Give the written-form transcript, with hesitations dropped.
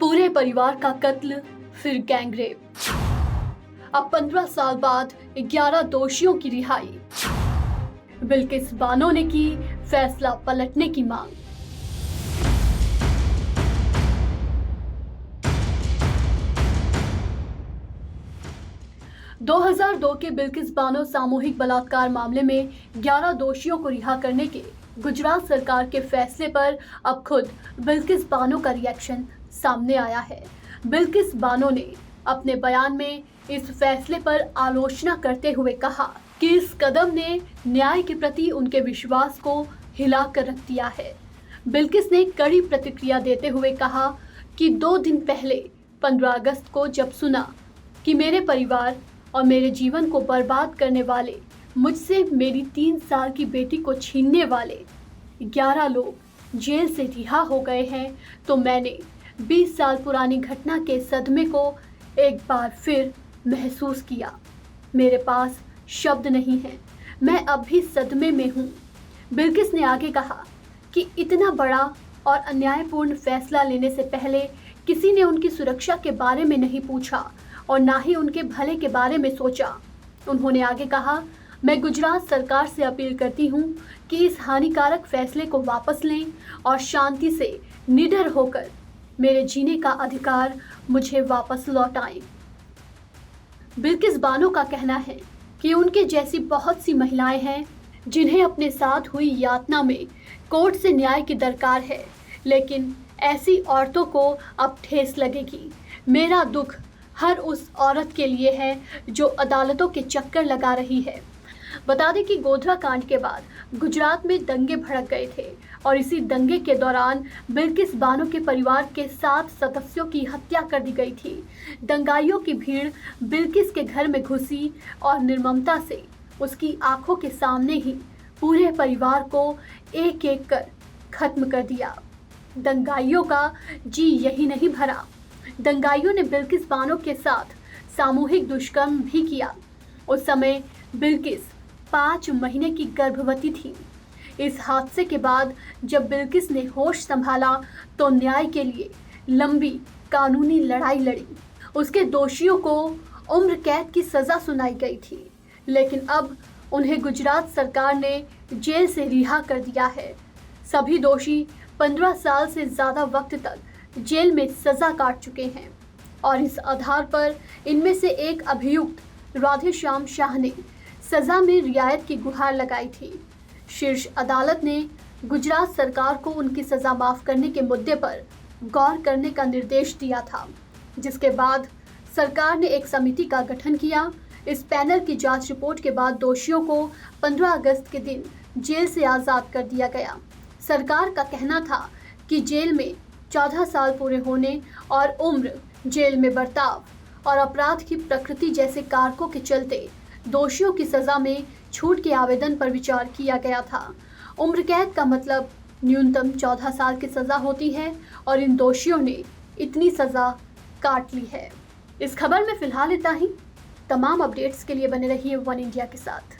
पूरे परिवार का कत्ल, फिर गैंगरेप। अब 15 साल बाद 11 दोषियों की रिहाई। बिल्किस बानो ने की फैसला पलटने की मांग। – 2002 के बिल्किस बानो सामूहिक बलात्कार मामले में 11 दोषियों को रिहा करने के गुजरात सरकार के फैसले पर अब खुद बिल्किस बानो का रिएक्शन सामने आया है। बिल्किस बानो ने अपने बयान में इस फैसले पर आलोचना करते हुए कहा कि इस कदम ने न्याय के प्रति उनके विश्वास को हिला कर रख दिया है। बिल्किस ने कड़ी प्रतिक्रिया देते हुए कहा कि 2 दिन पहले 15 अगस्त को जब सुना कि मेरे परिवार और मेरे जीवन को बर्बाद करने वाले, मुझसे मेरी 3 साल की बेटी को छीनने वाले 11 लोग जेल से रिहा हो गए हैं, तो मैंने 20 साल पुरानी घटना के सदमे को एक बार फिर महसूस किया। मेरे पास शब्द नहीं है, मैं अब भी सदमे में हूँ। बिल्किस ने आगे कहा कि इतना बड़ा और अन्यायपूर्ण फैसला लेने से पहले किसी ने उनकी सुरक्षा के बारे में नहीं पूछा और ना ही उनके भले के बारे में सोचा। उन्होंने आगे कहा, मैं गुजरात सरकार से अपील करती हूँ कि इस हानिकारक फैसले को वापस लें और शांति से निडर होकर मेरे जीने का अधिकार मुझे वापस लौटाएं। बिल्किस बानो का कहना है कि उनके जैसी बहुत सी महिलाएं हैं जिन्हें अपने साथ हुई यातना में कोर्ट से न्याय की दरकार है, लेकिन ऐसी औरतों को अब ठेस लगेगी। मेरा दुख हर उस औरत के लिए है जो अदालतों के चक्कर लगा रही है। बता दें कि गोधरा कांड के बाद गुजरात में दंगे भड़क गए थे और इसी दंगे के दौरान बिल्किस बानो के परिवार के 7 सदस्यों की हत्या कर दी गई थी। दंगाइयों की भीड़ बिल्किस के घर में घुसी और निर्ममता से उसकी आंखों के सामने ही पूरे परिवार को एक एक कर खत्म कर दिया। दंगाइयों का जी यही नहीं भरा। दंगाइयों ने बिल्किस बानो के साथ सामूहिक दुष्कर्म भी किया। उस समय बिल्किस 5 महीने की गर्भवती थी। इस हादसे के बाद जब बिल्किस ने होश संभाला तो न्याय के लिए लंबी कानूनी लड़ाई लड़ी। उसके दोषियों को उम्र कैद की सज़ा सुनाई गई थी, लेकिन अब उन्हें गुजरात सरकार ने जेल से रिहा कर दिया है। सभी दोषी 15 साल से ज़्यादा वक्त तक जेल में सज़ा काट चुके हैं और इस आधार पर इनमें से एक अभियुक्त राधेश्याम शाह ने सज़ा में रियायत की गुहार लगाई थी। शीर्ष अदालत ने गुजरात सरकार को उनकी सज़ा माफ़ करने के मुद्दे पर गौर करने का निर्देश दिया था, जिसके बाद सरकार ने एक समिति का गठन किया। इस पैनल की जांच रिपोर्ट के बाद दोषियों को 15 अगस्त के दिन जेल से आज़ाद कर दिया गया। सरकार का कहना था कि जेल में 14 साल पूरे होने और उम्र, जेल में बर्ताव और अपराध की प्रकृति जैसे कारकों के चलते दोषियों की सज़ा में छूट के आवेदन पर विचार किया गया था। उम्र कैद का मतलब न्यूनतम 14 साल की सज़ा होती है और इन दोषियों ने इतनी सज़ा काट ली है। इस खबर में फिलहाल इतना ही। तमाम अपडेट्स के लिए बने रहिए वन इंडिया के साथ।